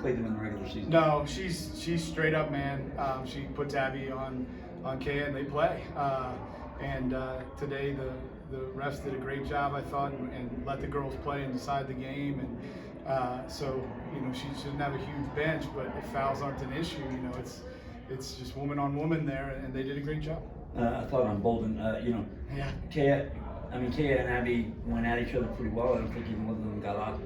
played them in the regular season? No, she's straight up man. She puts Abby on Kaya and they play. Today the refs did a great job, I thought, and let the girls play and decide the game. And so she shouldn't have a huge bench, but if fouls aren't an issue, it's just woman on woman there, and they did a great job. I thought on Bolden, Yeah. Kaya and Abby went at each other pretty well. I don't think even one of them got off.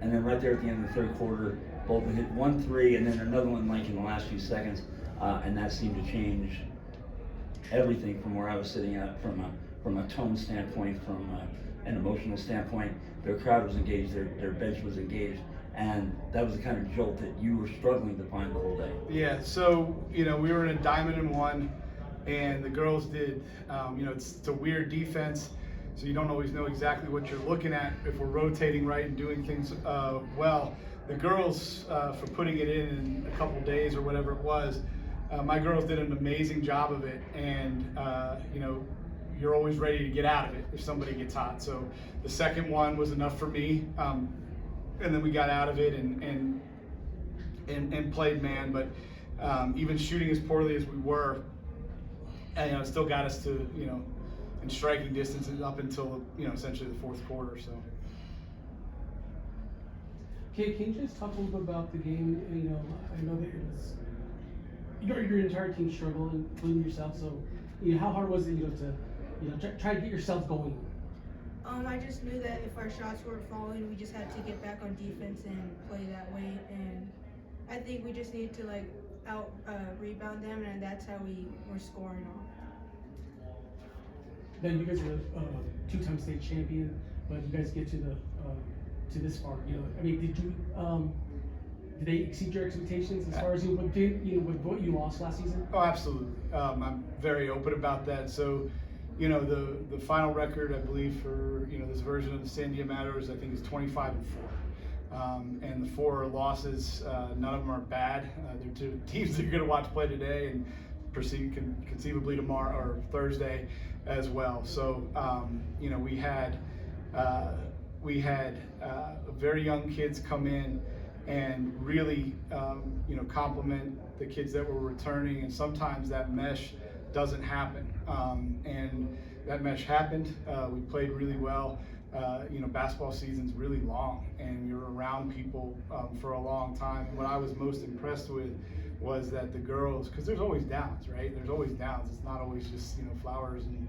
And then right there at the end of the third quarter, Bolden hit 1-3 and then another one like in the last few seconds, and that seemed to change everything from where I was sitting at, from a tone standpoint, from an emotional standpoint. Their crowd was engaged, their bench was engaged, and that was the kind of jolt that you were struggling to find the whole day. Yeah, so we were in a diamond and one, and the girls did. It's a weird defense, so you don't always know exactly what you're looking at if we're rotating right and doing things well. The girls, for putting it in a couple days or whatever it was, my girls did an amazing job of it, and you're always ready to get out of it if somebody gets hot. So the second one was enough for me, and then we got out of it and played man. But even shooting as poorly as we were, it still got us to in striking distance up until essentially the fourth quarter. So. Okay, can you just talk a little bit about the game? I know that it was your entire team struggled, including yourself. So, how hard was it, to try to get yourself going? I just knew that if our shots weren't falling, we just had to get back on defense and play that way. And I think we just needed to out rebound them, and that's how we were scoring off. Then you guys are a two-time state champion, but you guys get to this far. Did they exceed your expectations as far as with what you lost last season? Oh, absolutely. I'm very open about that. So, the final record, I believe, for this version of the Sandia Matters, I think is 25-4. And the 4 losses, none of them are bad. They're two teams that you're going to watch play today and conceivably tomorrow or Thursday as well. So, we had very young kids come in and really, compliment the kids that were returning. And sometimes that mesh doesn't happen. And that mesh happened. We played really well. Basketball season's really long, and you're around people for a long time. And what I was most impressed with was that the girls, because there's always downs, right? There's always downs. It's not always just flowers and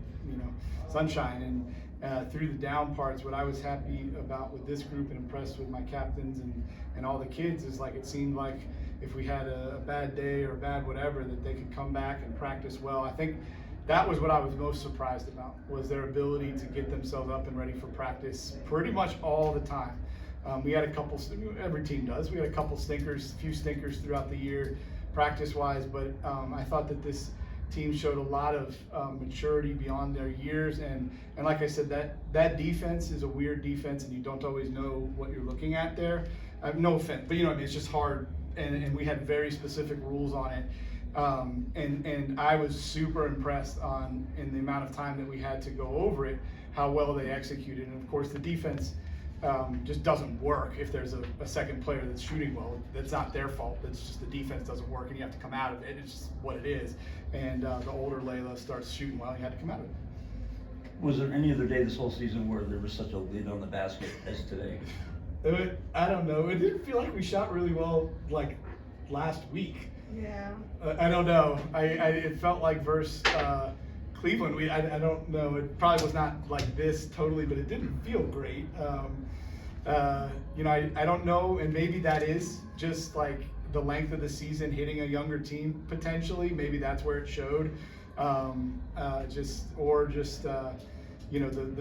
sunshine. And through the down parts, what I was happy about with this group and impressed with my captains and all the kids is it seemed like if we had a bad day or a bad whatever, that they could come back and practice well. I think that was what I was most surprised about, was their ability to get themselves up and ready for practice pretty much all the time. We had a couple, every team does, we had a couple stinkers, a few stinkers throughout the year practice-wise, but I thought that this team showed a lot of maturity beyond their years, and like I said, that defense is a weird defense, and you don't always know what you're looking at there. No offense, but it's just hard, and we had very specific rules on it. And I was super impressed in the amount of time that we had to go over it, how well they executed. And of course the defense just doesn't work if there's a second player that's shooting well. That's not their fault. That's just the defense doesn't work, and you have to come out of it. It's just what it is. And the older Layla starts shooting well, and you had to come out of it. Was there any other day this whole season where there was such a lid on the basket as today? I don't know. It didn't feel like we shot really well last week. Yeah. I don't know. It felt like versus Cleveland. I don't know. It probably was not like this totally, but it didn't feel great. I don't know, and maybe that is just the length of the season hitting a younger team potentially. Maybe that's where it showed. The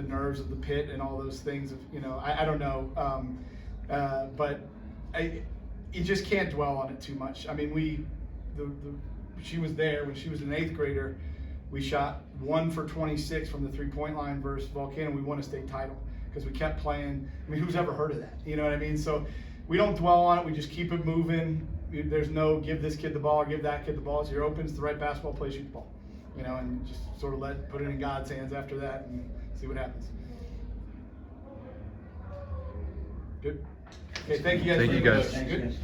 nerves of the pit and all those things. I don't know. But you just can't dwell on it too much. I mean, she was there when she was an 8th grader. We shot 1 for 26 from the 3-point line versus Volcano. We won a state title because we kept playing. I mean, who's ever heard of that? You know what I mean? So we don't dwell on it. We just keep it moving. There's no give this kid the ball or give that kid the ball. It's your open. It's the right basketball play, shoot the ball. And just sort of put it in God's hands after that and see what happens. Good. Okay, thank you guys. Thank you guys. Good.